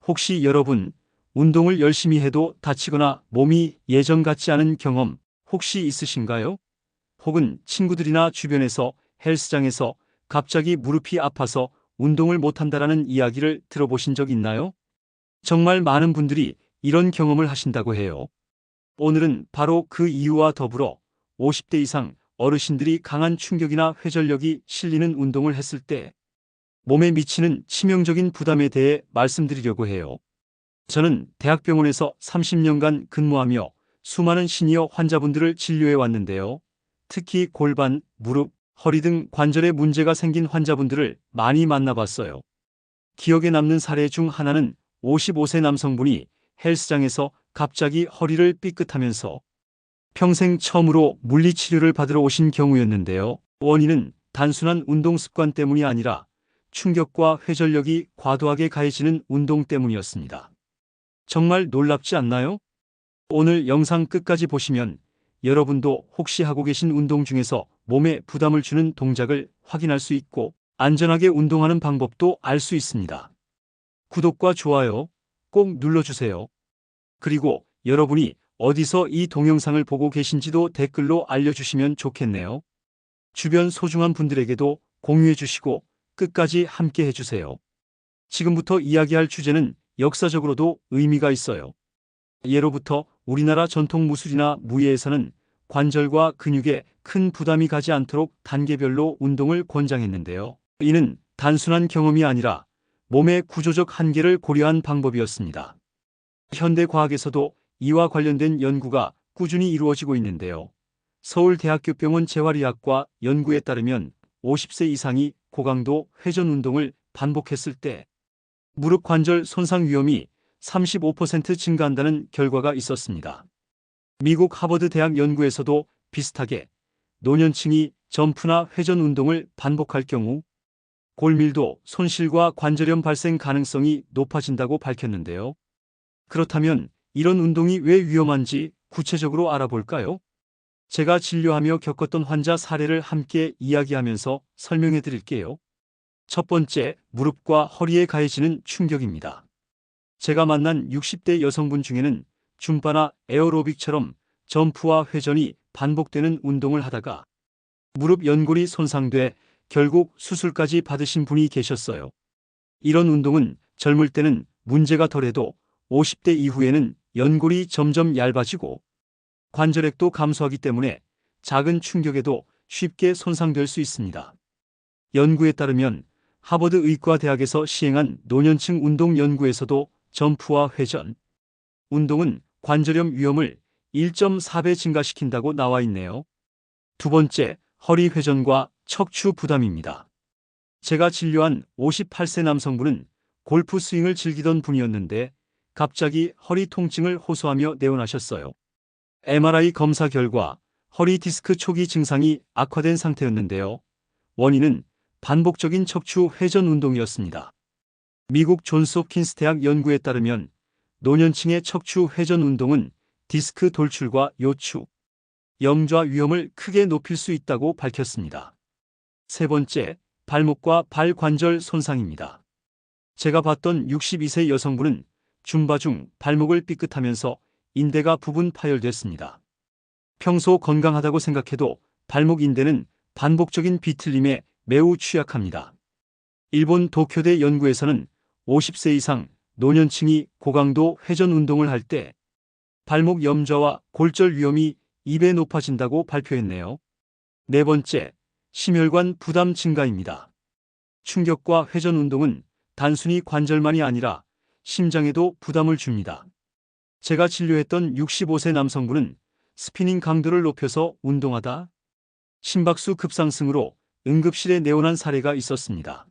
혹시 여러분, 운동을 열심히 해도 다치거나 몸이 예전 같지 않은 경험 혹시 있으신가요? 혹은 친구들이나 주변에서 헬스장에서 갑자기 무릎이 아파서 운동을 못한다라는 이야기를 들어보신 적 있나요? 정말 많은 분들이 이런 경험을 하신다고 해요. 오늘은 바로 그 이유와 더불어 50대 이상 어르신들이 강한 충격이나 회전력이 실리는 운동을 했을 때 몸에 미치는 치명적인 부담에 대해 말씀드리려고 해요. 저는 대학병원에서 30년간 근무하며 수많은 시니어 환자분들을 진료해 왔는데요. 특히 골반, 무릎, 허리 등 관절에 문제가 생긴 환자분들을 많이 만나봤어요. 기억에 남는 사례 중 하나는 55세 남성분이 헬스장에서 갑자기 허리를 삐끗하면서 평생 처음으로 물리치료를 받으러 오신 경우였는데요. 원인은 단순한 운동 습관 때문이 아니라 충격과 회전력이 과도하게 가해지는 운동 때문이었습니다. 정말 놀랍지 않나요? 오늘 영상 끝까지 보시면 여러분도 혹시 하고 계신 운동 중에서 몸에 부담을 주는 동작을 확인할 수 있고 안전하게 운동하는 방법도 알 수 있습니다. 구독과 좋아요 꼭 눌러주세요. 그리고 여러분이 어디서 이 동영상을 보고 계신지도 댓글로 알려주시면 좋겠네요. 주변 소중한 분들에게도 공유해 주시고 끝까지 함께 해주세요. 지금부터 이야기할 주제는 역사적으로도 의미가 있어요. 예로부터 우리나라 전통 무술이나 무예에서는 관절과 근육에 큰 부담이 가지 않도록 단계별로 운동을 권장했는데요. 이는 단순한 경험이 아니라 몸의 구조적 한계를 고려한 방법이었습니다. 현대 과학에서도 이와 관련된 연구가 꾸준히 이루어지고 있는데요. 서울대학교 병원 재활의학과 연구에 따르면 50세 이상이 고강도 회전 운동을 반복했을 때 무릎 관절 손상 위험이 35% 증가한다는 결과가 있었습니다. 미국 하버드 대학 연구에서도 비슷하게 노년층이 점프나 회전 운동을 반복할 경우 골밀도 손실과 관절염 발생 가능성이 높아진다고 밝혔는데요. 그렇다면 이런 운동이 왜 위험한지 구체적으로 알아볼까요? 제가 진료하며 겪었던 환자 사례를 함께 이야기하면서 설명해 드릴게요. 첫 번째, 무릎과 허리에 가해지는 충격입니다. 제가 만난 60대 여성분 중에는 줌바나 에어로빅처럼 점프와 회전이 반복되는 운동을 하다가 무릎 연골이 손상돼 결국 수술까지 받으신 분이 계셨어요. 이런 운동은 젊을 때는 문제가 덜해도 50대 이후에는 연골이 점점 얇아지고 관절액도 감소하기 때문에 작은 충격에도 쉽게 손상될 수 있습니다. 연구에 따르면 하버드 의과대학에서 시행한 노년층 운동 연구에서도 점프와 회전 운동은 관절염 위험을 1.4배 증가시킨다고 나와 있네요. 두 번째, 허리 회전과 척추 부담입니다. 제가 진료한 58세 남성분은 골프 스윙을 즐기던 분이었는데 갑자기 허리 통증을 호소하며 내원하셨어요. MRI 검사 결과 허리 디스크 초기 증상이 악화된 상태였는데요. 원인은 반복적인 척추 회전 운동이었습니다. 미국 존스 홉킨스 대학 연구에 따르면 노년층의 척추 회전 운동은 디스크 돌출과 요추, 염좌 위험을 크게 높일 수 있다고 밝혔습니다. 세 번째, 발목과 발 관절 손상입니다. 제가 봤던 62세 여성분은 줌바 중 발목을 삐끗하면서 인대가 부분 파열됐습니다. 평소 건강하다고 생각해도 발목 인대는 반복적인 비틀림에 매우 취약합니다. 일본 도쿄대 연구에서는 50세 이상 노년층이 고강도 회전 운동을 할 때 발목 염좌와 골절 위험이 2배 높아진다고 발표했네요. 네 번째, 심혈관 부담 증가입니다. 충격과 회전 운동은 단순히 관절만이 아니라 심장에도 부담을 줍니다. 제가 진료했던 65세 남성분은 스피닝 강도를 높여서 운동하다 심박수 급상승으로 응급실에 내원한 사례가 있었습니다.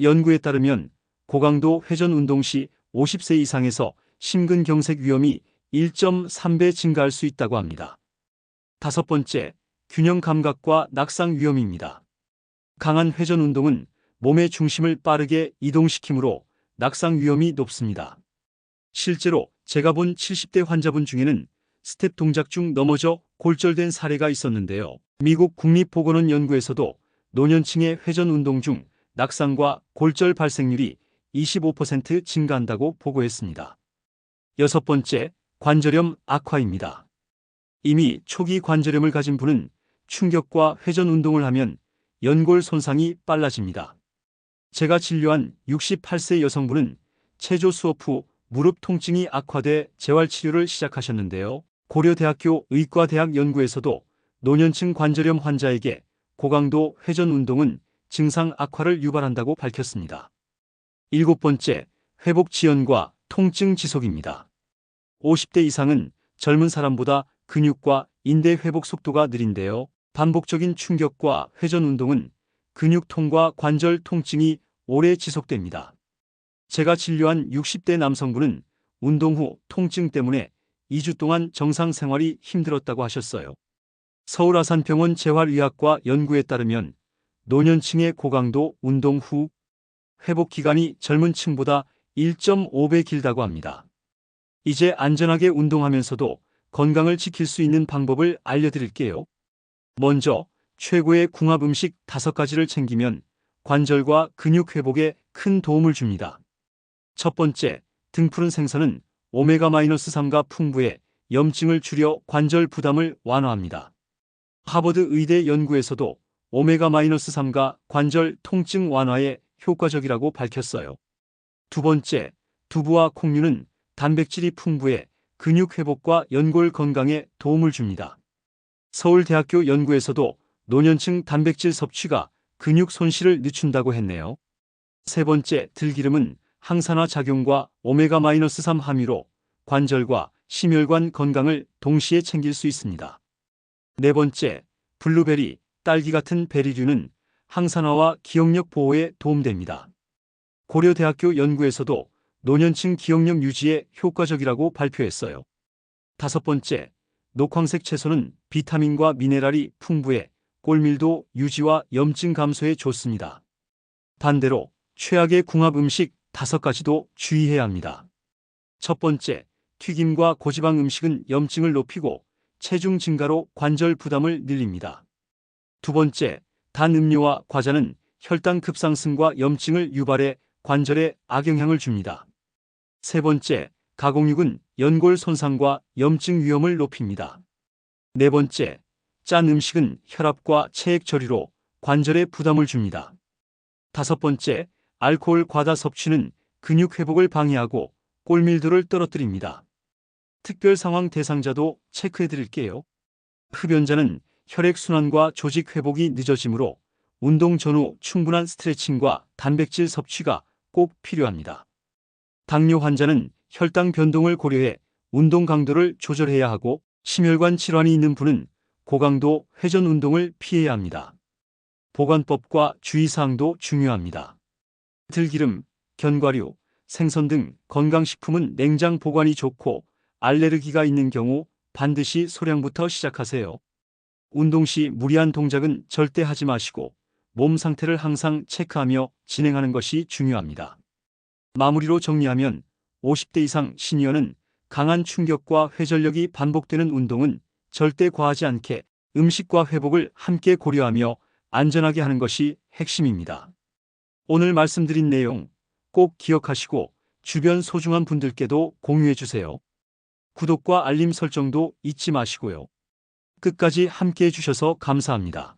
연구에 따르면 고강도 회전 운동 시 50세 이상에서 심근경색 위험이 1.3배 증가할 수 있다고 합니다. 다섯 번째, 균형 감각과 낙상 위험입니다. 강한 회전 운동은 몸의 중심을 빠르게 이동시키므로 낙상 위험이 높습니다. 실제로 제가 본 70대 환자분 중에는 스텝 동작 중 넘어져 골절된 사례가 있었는데요. 미국 국립보건원 연구에서도 노년층의 회전 운동 중 낙상과 골절 발생률이 25% 증가한다고 보고했습니다. 여섯 번째, 관절염 악화입니다. 이미 초기 관절염을 가진 분은 충격과 회전 운동을 하면 연골 손상이 빨라집니다. 제가 진료한 68세 여성분은 체조 수업 후 무릎 통증이 악화돼 재활치료를 시작하셨는데요. 고려대학교 의과대학 연구에서도 노년층 관절염 환자에게 고강도 회전 운동은 증상 악화를 유발한다고 밝혔습니다. 일곱 번째, 회복 지연과 통증 지속입니다. 50대 이상은 젊은 사람보다 근육과 인대 회복 속도가 느린데요. 반복적인 충격과 회전 운동은 근육통과 관절 통증이 오래 지속됩니다. 제가 진료한 60대 남성분은 운동 후 통증 때문에 2주 동안 정상 생활이 힘들었다고 하셨어요. 서울아산병원 재활의학과 연구에 따르면 노년층의 고강도 운동 후 회복 기간이 젊은 층보다 1.5배 길다고 합니다. 이제 안전하게 운동하면서도 건강을 지킬 수 있는 방법을 알려드릴게요. 먼저 최고의 궁합 음식 5가지를 챙기면 관절과 근육 회복에 큰 도움을 줍니다. 첫 번째, 등푸른 생선은 오메가-3가 풍부해 염증을 줄여 관절 부담을 완화합니다. 하버드 의대 연구에서도 오메가-3가 관절 통증 완화에 효과적이라고 밝혔어요. 두 번째, 두부와 콩류는 단백질이 풍부해 근육 회복과 연골 건강에 도움을 줍니다. 서울대학교 연구에서도 노년층 단백질 섭취가 근육 손실을 늦춘다고 했네요. 세 번째, 들기름은 항산화 작용과 오메가-3 함유로 관절과 심혈관 건강을 동시에 챙길 수 있습니다. 네 번째, 블루베리, 딸기 같은 베리류는 항산화와 기억력 보호에 도움됩니다. 고려대학교 연구에서도 노년층 기억력 유지에 효과적이라고 발표했어요. 다섯 번째, 녹황색 채소는 비타민과 미네랄이 풍부해 골밀도 유지와 염증 감소에 좋습니다. 반대로 최악의 궁합 음식 5가지도 주의해야 합니다. 첫 번째, 튀김과 고지방 음식은 염증을 높이고 체중 증가로 관절 부담을 늘립니다. 두 번째, 단 음료와 과자는 혈당 급상승과 염증을 유발해 관절에 악영향을 줍니다. 세 번째, 가공육은 연골 손상과 염증 위험을 높입니다. 네 번째, 짠 음식은 혈압과 체액 저리로 관절에 부담을 줍니다. 다섯 번째, 알코올 과다 섭취는 근육 회복을 방해하고 골밀도를 떨어뜨립니다. 특별 상황 대상자도 체크해 드릴게요. 흡연자는 혈액순환과 조직 회복이 늦어지므로 운동 전후 충분한 스트레칭과 단백질 섭취가 꼭 필요합니다. 당뇨 환자는 혈당 변동을 고려해 운동 강도를 조절해야 하고 심혈관 질환이 있는 분은 고강도 회전 운동을 피해야 합니다. 보관법과 주의사항도 중요합니다. 들기름, 견과류, 생선 등 건강식품은 냉장 보관이 좋고 알레르기가 있는 경우 반드시 소량부터 시작하세요. 운동 시 무리한 동작은 절대 하지 마시고 몸 상태를 항상 체크하며 진행하는 것이 중요합니다. 마무리로 정리하면 50대 이상 시니어는 강한 충격과 회전력이 반복되는 운동은 절대 과하지 않게 음식과 회복을 함께 고려하며 안전하게 하는 것이 핵심입니다. 오늘 말씀드린 내용 꼭 기억하시고 주변 소중한 분들께도 공유해 주세요. 구독과 알림 설정도 잊지 마시고요. 끝까지 함께 해주셔서 감사합니다.